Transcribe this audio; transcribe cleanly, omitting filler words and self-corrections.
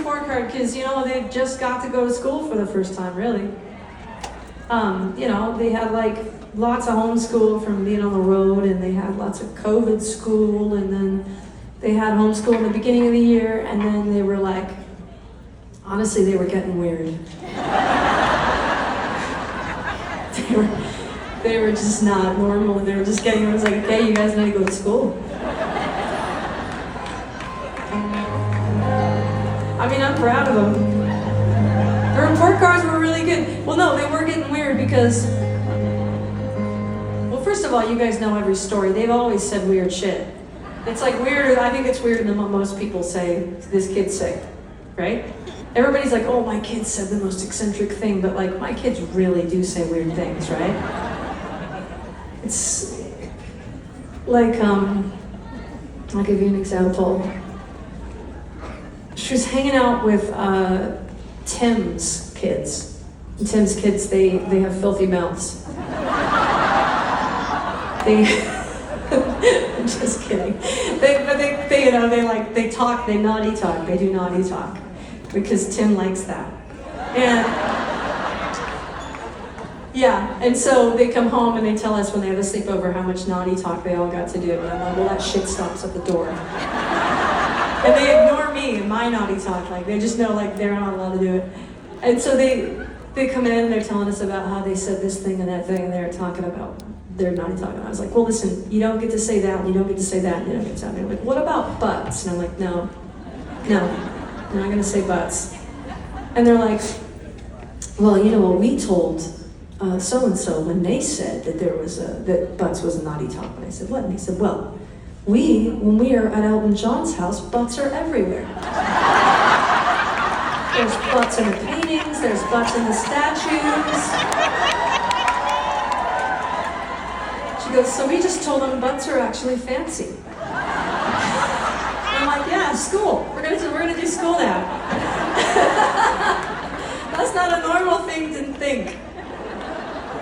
report card because, you know, they just got to go to school for the first time, really. You know, they had like lots of homeschool from being on the road, and they had lots of COVID school, and then they had homeschool in the beginning of the year, and then they were like, honestly, they were getting weird. They were just not normal. They were just getting, it was like, okay, you guys need to go to school. I mean, I'm proud of them. The report cards were really good. Well, no, they were getting weird because, well, first of all, you guys know every story. They've always said weird shit. It's like weirder, I think it's weirder than what most people say this kid's sick, right? Everybody's like, oh, my kid said the most eccentric thing, but like, my kids really do say weird things, right? It's like, I'll give you an example. She was hanging out with Tim's kids. And Tim's kids, they have filthy mouths. I'm just kidding. They you know, they talk, they naughty talk, they do naughty talk. Because Tim likes that. And yeah, and so they come home and they tell us when they have a sleepover how much naughty talk they all got to do. And I'm like, well, that shit stops at the door. And they ignore me and my naughty talk. Like, they just know, like, they're not allowed to do it. And so they come in and they're telling us about how they said this thing and that thing, and they're talking about their naughty talk. And I was like, well, listen, you don't get to say that, and you don't get to say that, and you don't get to say that. And they're like, what about butts? And I'm like, no, I'm not gonna say butts. And they're like, well, you know what we told so-and-so when they said that that butts was a naughty talk. And I said, what? And he said, well, when we are at Elton John's house, butts are everywhere. There's butts in the paintings, there's butts in the statues. She goes, so we just told them butts are actually fancy. I'm like, yeah, school. We're gonna do school now. That's not a normal thing to think.